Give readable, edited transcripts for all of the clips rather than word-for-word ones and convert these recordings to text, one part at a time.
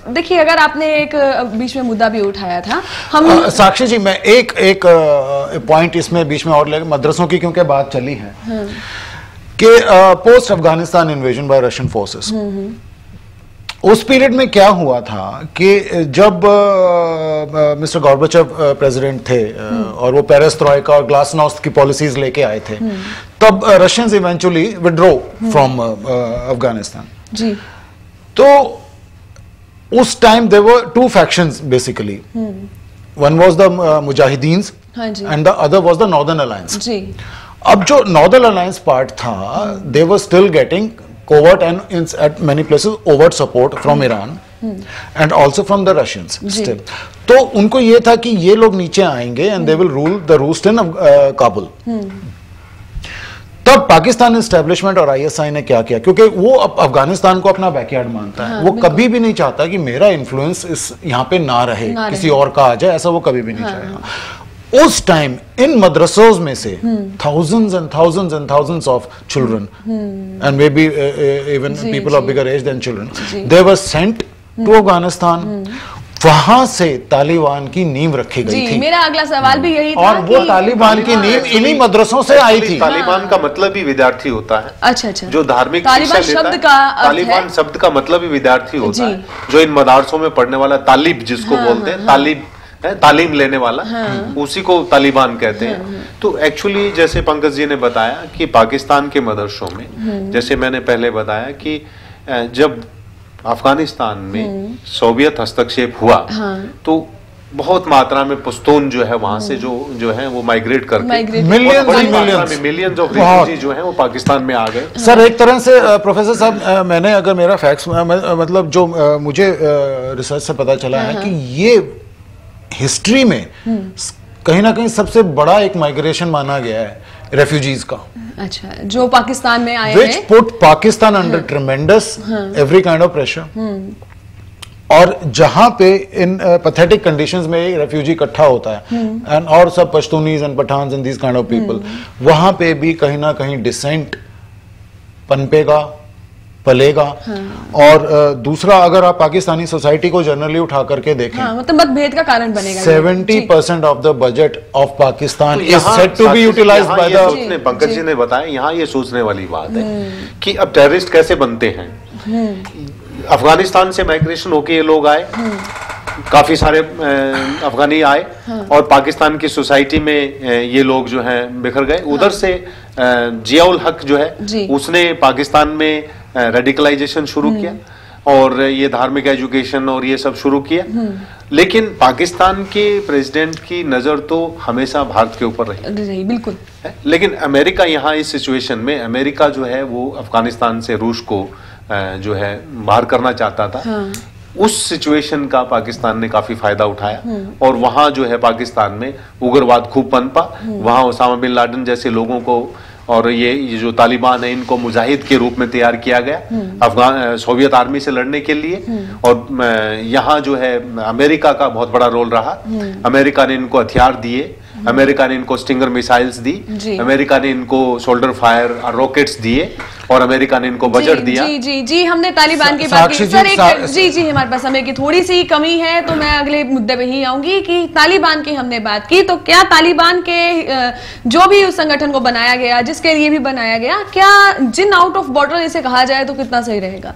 देखिए, अगर आपने एक बीच में मुद्दा भी उठाया था, हम साक्षी जी, मैं एक पॉइंट इसमें बीच में और ले, मदरसों की क्योंकि बात चली है कि post Afghanistan invasion bye Russian forces, उस पीरियड में क्या हुआ था कि जब मिस्टर गॉर्बाचेव प्रेसिडेंट थे और वो पेरेस्ट्रॉइका और ग्लासनोस्ट की पॉलिसीज लेके आए थे, तब Russians eventually withdraw from Afghanistan जी। तो उस time there were two factions basically, one was the mujahideens and the other was the northern alliance जी। अब जो नॉर्दर्न अलायंस पार्ट था, they were still getting covert and at many places overt support from Iran and also from the Russians still. तो उनको ये था कि ये लोग नीचे आएंगे and they will rule the roost in Kabul. तब पाकिस्तान एस्टेब्लिशमेंट और ISI ने क्या किया, क्योंकि वो अफगानिस्तान को अपना बैकयार्ड मानता है, वो कभी भी नहीं चाहता कि मेरा इन्फ्लुएंस इस यहाँ पे ना रहे, किसी और का आ जाए, ऐसा वो कभी भी नहीं चाहेगा। उस टाइम इन मदरसों में से thousands and thousands and thousands of children and maybe even people of bigger age than children, they were sent to Afghanistan. वहां से तालिबान की नींव रखी गई थी। मेरा अगला सवाल भी यही था, और वो तालिबान की नींव इन्हीं मदरसों से आई थी। तालिबान का मतलब ही विद्यार्थी होता है। अच्छा अच्छा। जो धार्मिक शिक्षा लेता है, तालिबान शब्द का मतलब ही विद्यार्थी होता है। जो इन मदरसों में पढ़ने वाला, तालिब जिसको बोलते हैं, तालीम लेने वाला, उसी को तालिबान कहते हैं। तो एक्चुअली जैसे पंकज जी ने बताया कि पाकिस्तान के मदरसों में, जैसे मैंने पहले बताया कि जब अफगानिस्तान में सोवियत हस्तक्षेप हुआ, तो बहुत मात्रा में पश्तून जो है वहां से जो है वो माइग्रेट करके मिलियंस ऑफ रिफ्यूजी जो है वो पाकिस्तान में आ गए। सर, एक तरह से प्रोफेसर साहब, मैंने अगर मेरा फैक्ट्स मतलब जो मुझे रिसर्च से पता चला है कि ये हिस्ट्री में कहीं ना कहीं सबसे बड़ा एक माइग्रेशन माना गया है रेफ्यूजीज का। अच्छा, जो पाकिस्तान में आए which put Pakistan under tremendous every kind of pressure। और जहां पे इन पैथेटिक कंडीशंस में रेफ्यूजी इकट्ठा होता है एंड और सब Pashtunis and Pathans and this kind of people, वहां पे भी कहीं ना कहीं डिसेंट पनपेगा, पलेगा। और दूसरा, अगर आप पाकिस्तानी सोसाइटी को जनरली उठा करके देखें, मतलब मतभेद का कारण बनेगा। 70% of the budget of Pakistan is set to be utilised by the. Pankaj ji ने बताया, यहाँ ये सोचने वाली बात है कि अब टेररिस्ट कैसे बनते हैं। अफगानिस्तान से माइग्रेशन होके ये लोग आए, काफी सारे अफगानी आए और पाकिस्तान की सोसाइटी में ये लोग जो हैं बिखर गए। उधर से जियाउल हक जो है उसने पाकिस्तान में रेडिकलाइजेशन शुरू किया और ये धार्मिक एजुकेशन और ये सब शुरू किया। लेकिन पाकिस्तान के प्रेसिडेंट की नजर तो हमेशा भारत के ऊपर रही बिल्कुल। लेकिन अमेरिका यहाँ इस सिचुएशन में, अमेरिका जो है वो अफगानिस्तान से रूस को जो है बाहर करना चाहता था। उस सिचुएशन का पाकिस्तान ने काफी फायदा उठाया और वहां जो है पाकिस्तान में उग्रवाद खूब पनपा। वहां ओसामा बिन लादेन जैसे लोगों को और ये जो तालिबान है इनको मुजाहिद के रूप में तैयार किया गया अफगान सोवियत आर्मी से लड़ने के लिए। और यहाँ जो है अमेरिका का बहुत बड़ा रोल रहा। अमेरिका ने इनको हथियार दिए, अमेरिका ने इनको स्टिंगर मिसाइल्स दी, अमेरिका ने इनको शोल्डर फायर रॉकेट्स दिए और अमेरिका ने इनको बजट दिया। जी जी जी, हमने तालिबान की बात की सर। जी जी, हमारे पास समय की थोड़ी सी कमी है, तो मैं अगले मुद्दे पे ही आऊंगी कि तालिबान की हमने बात की, तो क्या तालिबान के जो भी उस संगठन को बनाया गया, जिसके लिए भी बनाया गया, क्या जिन आउट ऑफ बॉर्डर इसे कहा जाए तो कितना सही रहेगा?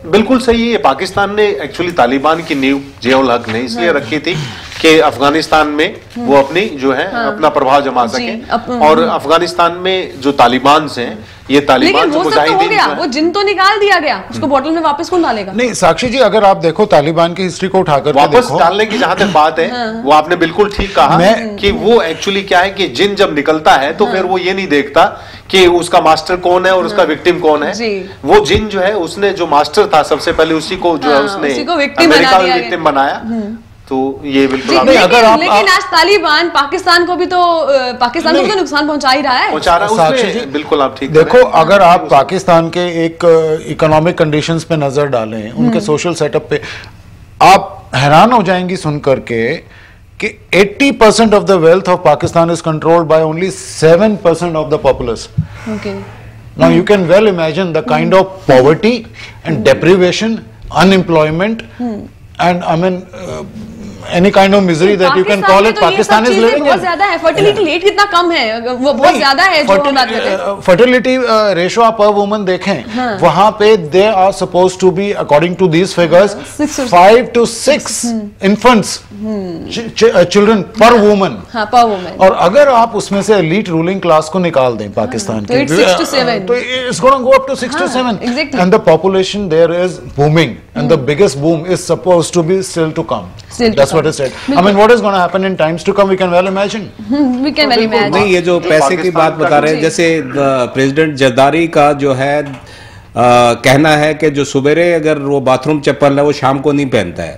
बिल्कुल सही है। पाकिस्तान ने एक्चुअली तालिबान की नींव जियाउल हक ने इसलिए रखी थी कि अफगानिस्तान में वो अपनी जो है अपना प्रभाव जमा सके। और अफगानिस्तान में जो तालिबान से हैं, ये तालिबान वो सब तो हो गया, वो जिन तो निकाल दिया गया, उसको बोतल में वापस कौन डालेगा? नहीं साक्षी जी, अगर आप देखो तालिबान की हिस्ट्री को उठाकर वापस डालने की जहां तक बात है, वो आपने बिल्कुल ठीक कहा कि वो एक्चुअली क्या है कि जिन जब निकलता है तो फिर वो ये नहीं देखता कि उसका मास्टर कौन है और उसका विक्टिम कौन है। वो जिन जो है उसने जो मास्टर था सबसे पहले उसी को जो है उसने अमेरिका में विक्टिम बनाया। तो ये बिल्कुल लेकिन आज तालिबान पाकिस्तान को भी तो नुकसान पहुंचा ही रहा है, पहुंचा रहा है। बिल्कुल आप ठीक देखो, अगर आप पाकिस्तान के एक इकोनॉमिक कंडीशंस पे नजर डालें, उनके सोशल सेटअप पे, आप हैरान हो जाएंगी सुनकर के कि 80% of the wealth of Pakistan is controlled by only 7% of the populace. Okay. Now you can well imagine the kind of poverty and deprivation, unemployment and I mean any kind of misery that you can call it, Pakistan is living in. बहुत ज्यादा है, fertility rate कितना कम है, वो बहुत ज्यादा है जो हम बात करते हैं। फर्टिलिटी रेशो आप पर वुमन देखें, वहां पे they are suppose to be according to these figures 5 to 6 infants children per woman. और अगर आप उसमें से एलीट रूलिंग क्लास को निकाल दें पाकिस्तान की, तो it's gonna go up to 6 to 7 and the population there is booming and the biggest boom is supposed to be still to come. That's what is said. I mean, what is going to happen in times to come? We can well imagine. We can well imagine. नहीं, ये जो पैसे की बात बता रहे हैं, जैसे प्रेसिडेंट जरदारी का जो है कहना है कि जो सवेरे अगर वो बाथरूम चप्पल है वो शाम को नहीं पहनता है,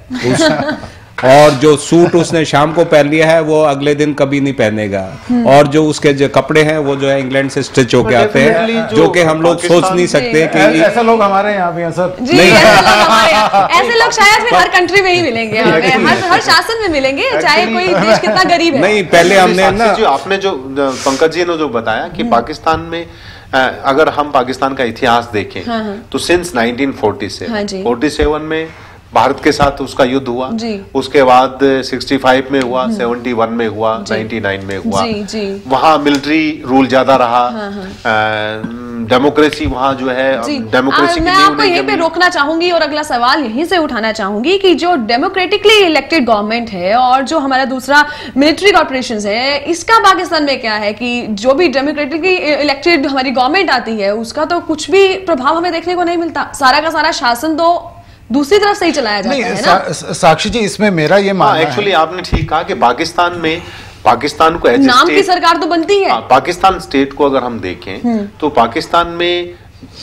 और जो सूट उसने शाम को पहन लिया है वो अगले दिन कभी नहीं पहनेगा, और जो उसके जो कपड़े हैं वो जो है इंग्लैंड से स्टिच होके आते हैं, जो कि हम लोग सोच नहीं सकते कि ऐसे लोग हमारे यहाँ भी हैं सर। नहीं, ऐसे लोग शायद हर कंट्री में ही मिलेंगे, हर शासन में मिलेंगे, चाहे कोई देश कितना गरीब है। नहीं, पहले हमने ना, आपने जो पंकज जी ने जो बताया कि पाकिस्तान में अगर हम पाकिस्तान का इतिहास देखें तो सिंस 1947 में भारत के साथ उसका युद्ध हुआ, उसके बाद 65 में हुआ, 71 में हुआ, 99 में हुआ, वहाँ मिलिट्री रूल ज्यादा रहा, डेमोक्रेसी वहाँ जो है डेमोक्रेसी मैं आपको यहीं पे रोकना चाहूंगी और अगला सवाल यहीं से उठाना चाहूंगी कि जो डेमोक्रेटिकली इलेक्टेड गवर्नमेंट है और जो हमारा दूसरा मिलिट्री कॉर्पोरेशंस है, इसका पाकिस्तान में क्या है कि जो भी डेमोक्रेटिकली इलेक्टेड हमारी गवर्नमेंट आती है उसका तो कुछ भी प्रभाव हमें देखने को नहीं मिलता, सारा का सारा शासन तो दूसरी तरफ से ही चलाया जाता है ना। साक्षी जी, इसमें मेरा ये मानना है, एक्चुअली आपने ठीक कहा कि पाकिस्तान को नाम की सरकार तो बनती है, पाकिस्तान स्टेट को अगर हम देखें तो पाकिस्तान में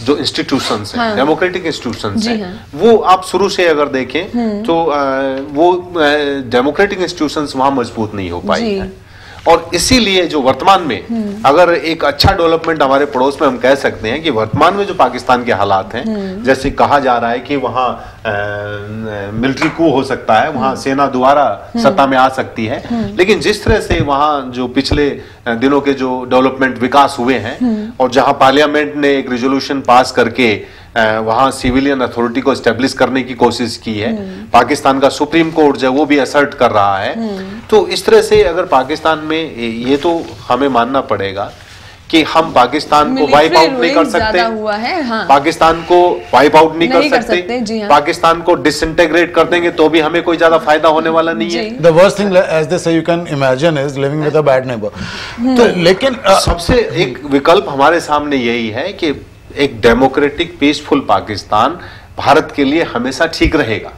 जो इंस्टीट्यूशंस हैं, डेमोक्रेटिक इंस्टीट्यूशंस हैं, वो आप शुरू से अगर देखें तो वो डेमोक्रेटिक इंस्टीट्यूशंस वहां मजबूत नहीं हो पाई है, और इसीलिए जो वर्तमान में अगर एक अच्छा डेवलपमेंट हमारे पड़ोस में हम कह सकते हैं कि वर्तमान में जो पाकिस्तान के हालात हैं, जैसे कहा जा रहा है कि वहाँ मिलिट्री कू हो सकता है, वहाँ सेना दोबारा सत्ता में आ सकती है, लेकिन जिस तरह से वहाँ जो पिछले दिनों के जो डेवलपमेंट विकास हुए हैं और जहाँ पार्लियामेंट ने एक रेजोल्यूशन पास करके वहां सिविलियन अथॉरिटी को एस्टेब्लिश करने की कोशिश की है, पाकिस्तान का सुप्रीम कोर्ट जो है वो भी असर्ट कर रहा है, तो इस तरह से अगर पाकिस्तान में ये तो हमें मानना पड़ेगा कि हम पाकिस्तान को वाइप आउट नहीं कर सकते, पाकिस्तान को वाइप आउट नहीं कर सकते, पाकिस्तान को डिसइंटीग्रेट कर देंगे तो भी हमें कोई ज्यादा फायदा होने वाला नहीं है। The worst thing, as they say, you can imagine is living with a bad neighbor. तो लेकिन सबसे एक विकल्प हमारे सामने यही है कि एक डेमोक्रेटिक पीसफुल पाकिस्तान भारत के लिए हमेशा ठीक रहेगा,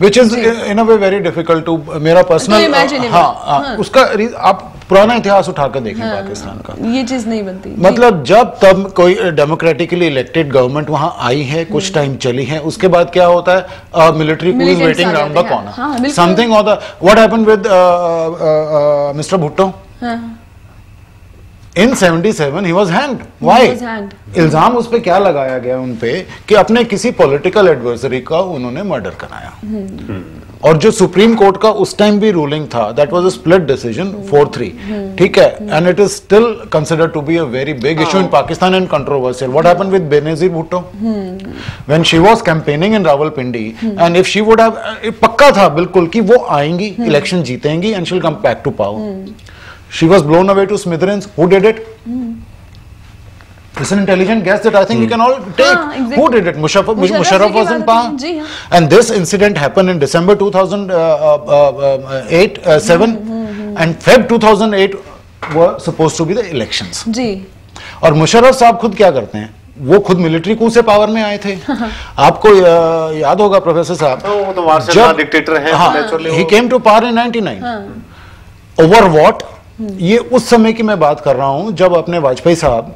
which is in a way very difficult to मेरा पर्सनल, हाँ, उसका आप पुराना इतिहास उठाकर देखें पाकिस्तान का, ये चीज नहीं बनती, मतलब जब तब कोई डेमोक्रेटिकली इलेक्टेड गवर्नमेंट वहां आई है, कुछ टाइम चली है, उसके बाद क्या होता है, military coup is waiting around the corner, something और the what happened with mister Bhutto In 77 he was hanged. Why? इल्जाम उस पे क्या लगाया गया उन पे कि अपने किसी पॉलिटिकल एडवर्सरी का उन्होंने मर्डर कराया, और जो सुप्रीम कोर्ट का उस टाइम भी रूलिंग था, that was a split decision 4-3, ठीक है, and it is still considered to be a very big issue in Pakistan and controversial. What happened with Benazir Bhutto when she was campaigning in Rawalpindi, and if she would have, पक्का था बिल्कुल कि वो आएंगी, election जीतेंगी and she will come back to power. She was blown away to smithereens. Who did it? It's an intelligent guess that I think we can all take. Exactly. Who did it? Musharraf was in power. And this incident happened in December 2008-7 and Feb 2008 were supposed to be the elections. जी. और मुशर्रफ साहब खुद क्या करते हैं? वो खुद military कू से power में आए थे. आपको याद होगा प्रोफेसर साहब, वो तो वारसेल डिक्टेटर हैं. He came to power in 99. Over what? ये उस समय की मैं बात कर रहा हूं जब अपने वाजपेयी साहब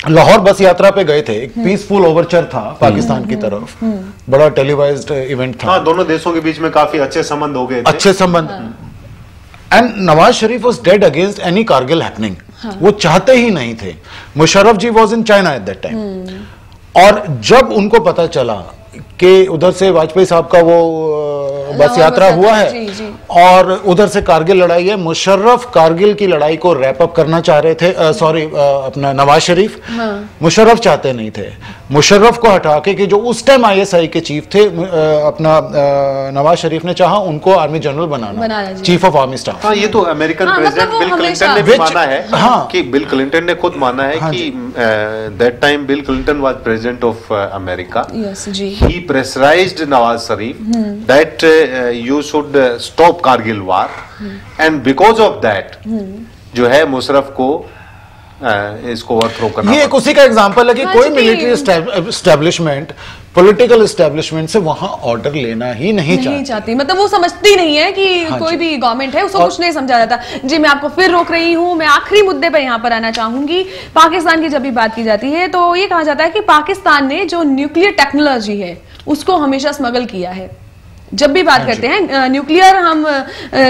लाहौर बस यात्रा पे गए थे. एक पीसफुल ओवरचर था पाकिस्तान की तरफ, बड़ा टेलीवाइज्ड इवेंट था. हाँ, दोनों देशों के बीच में काफी अच्छे संबंध हो गए थे. अच्छे संबंध. And Nawaz Sharif was dead against any Kargil happening. वो चाहते ही नहीं थे. Musharraf ji was in China at that time, और जब उनको पता चला कि उधर से वाजपेयी साहब का वो बस यात्रा हुआ है, और उधर से कारगिल लड़ाई है। मुशर्रफ कारगिल की लड़ाई को रैप अप करना चाह रहे थे, अपना नवाज शरीफ। मुशर्रफ चाहते नहीं थे। मुशर्रफ को हटा के कि जो उस टाइम ISI के चीफ थे, अपना नवाज शरीफ ने चाहा उनको army general banana, chief of army staff. हाँ, ये तो अमेरिकन प्रेसिडेंट बिल क्लिंटन ने भी माना है। हाँ, कि बिल क्लिंटन ने खुद माना है कि that time Bill Clinton was president of America, he pressurized Nawaz Sharif that you should stop Kargil war, and because of that जो है मुशर्रफ को इसको ओवरथ्रो करना। ये एक उसी का एग्जांपल है कि कोई मिलिट्री एस्टेब्लिशमेंट, पॉलिटिकल एस्टेब्लिशमेंट से वहां ऑर्डर लेना ही नहीं चाहती। मतलब वो समझती नहीं है कि कोई भी गवर्नमेंट है उसको कुछ नहीं समझा जाता। जी, मैं आपको फिर रोक रही हूं। मैं आखिरी मुद्दे पर यहां पर आना चाहूंगी। पाकिस्तान की जब भी बात की जाती है तो ये कहा जाता है कि पाकिस्तान ने जो न्यूक्लियर टेक्नोलॉजी है उसको हमेशा स्मगल किया है। जब भी बात करते हैं न्यूक्लियर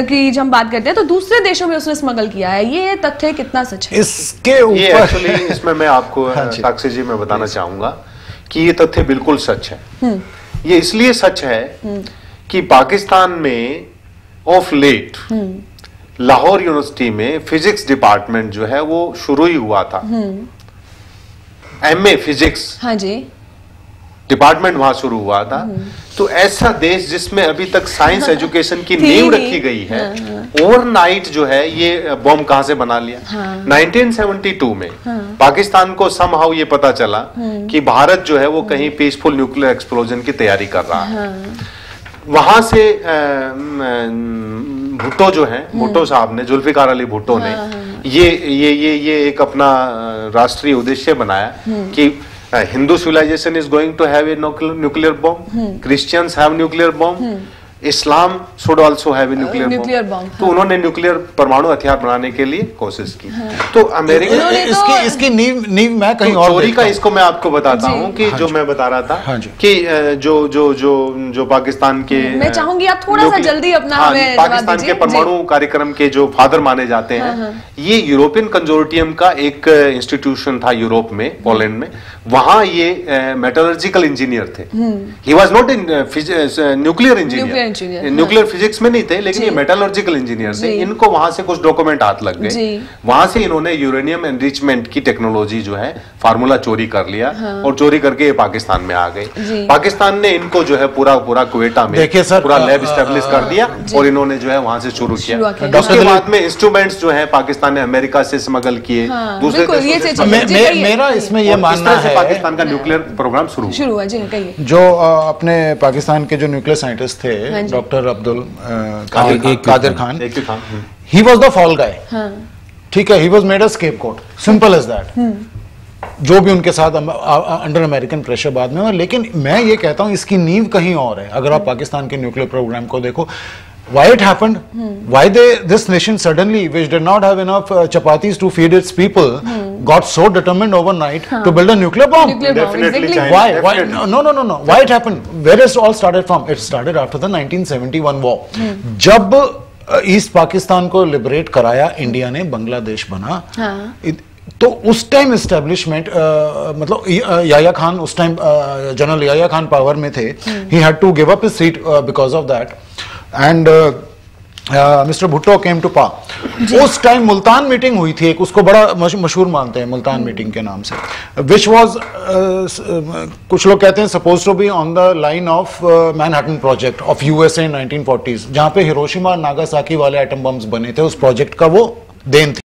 की जब हम बात करते हैं तो दूसरे देशों में उसने स्मगल किया है। ये तथ्य कितना सच है? इसके ऊपर एक्चुअली इसमें मैं आपको साक्षी जी मैं बताना चाहूंगा कि ये तथ्य बिल्कुल सच है। ये इसलिए सच है कि पाकिस्तान में ऑफ लेट लाहौर यूनिवर्सिटी में फिजिक्स डिपार्टमेंट जो है वो शुरू ही हुआ था। MA फिजिक्स, हाँ जी, डिपार्टमेंट वहां शुरू हुआ था। तो ऐसा देश जिसमें अभी तक साइंस एजुकेशन की नींव रखी गई है, ओवरनाइट जो है ये बॉम्ब कहां से बना लिया। 1972 में पाकिस्तान को समहाउ ये पता चला कि भारत जो है वो कहीं पीसफुल न्यूक्लियर एक्सप्लोजन की तैयारी कर रहा है। वहां से भुट्टो जो है, भुट्टो साहब ने, जुल्फिकार अली भुट्टो ने ये एक अपना राष्ट्रीय उद्देश्य बनाया कि Hindu civilization is going to have a nuclear bomb. Christians have nuclear bomb. Islam should also have a nuclear bomb. तो उन्होंने न्यूक्लियर परमाणु हथियार बनाने के लिए कोशिश की। तो अमेरिका इसकी नींव मैं कहीं और चोरी का इसको मैं आपको बताता हूँ कि जो मैं बता रहा था कि जो पाकिस्तान के, मैं चाहूंगी आप थोड़ा सा जल्दी अपना पाकिस्तान के परमाणु कार्यक्रम के जो फादर माने जाते हैं, ये यूरोपियन कंजोर्टियम का एक इंस्टीट्यूशन था यूरोप में, पोलैंड में। वहां ये मेटलर्जिकल इंजीनियर थे। He was not in nuclear engineer, nuclear physics में नहीं थे, लेकिन ये मेटलर्जिकल इंजीनियर थे। इनको वहां से कुछ डॉक्यूमेंट हाथ लग गए। वहां से इन्होंने यूरेनियम एनरिचमेंट की टेक्नोलॉजी जो है फार्मूला चोरी कर लिया और चोरी करके ये पाकिस्तान में आ गए। पाकिस्तान ने इनको जो है पूरा क्वेटा में पूरा लैब स्टैब्लिश कर दिया और इन्होंने जो है वहां से शुरू किया। उसके बाद में इंस्ट्रूमेंट्स जो है पाकिस्तान ने अमेरिका से स्मगल किए, दूसरे देशों से। मेरा इसमें यह मानना है पाकिस्तान का न्यूक्लियर प्रोग्राम शुरू हुआ। जो अपने पाकिस्तान के जो न्यूक्लियर साइंटिस्ट थे, doctor Abdul Qadir Khan, he was the fall guy. ठीक है, he was made a scapegoat, simple as that. जो भी उनके साथ अंडर अमेरिकन प्रेशर बाद में हुआ। लेकिन मैं ये कहता हूं इसकी नींव कहीं और है। अगर आप पाकिस्तान के न्यूक्लियर प्रोग्राम को देखो, why it happened, why this nation suddenly, which did not have enough chapatis to feed its people, got so determined overnight to build a nuclear bomb. Definitely. Why? No. Why it happened? Where it all started from? It started after the 1971 war. जब east Pakistan को liberate कराया India ने, बांग्लादेश बना, तो उस time establishment, मतलब याया खान उस time general Yahya Khan power में थे। He had to give up his seat because of that, and mister Bhutto came to power. उस टाइम मुल्तान मीटिंग हुई थी एक, उसको बड़ा मशहूर मानते हैं मुल्तान मीटिंग के नाम से, विच वाज कुछ लोग कहते हैं suppose to be on the line of Manhattan project of USA in 1940s, जहां पे हिरोशिमा और नागासाकी वाले एटम बम्स बने थे। उस प्रोजेक्ट का वो देन थी।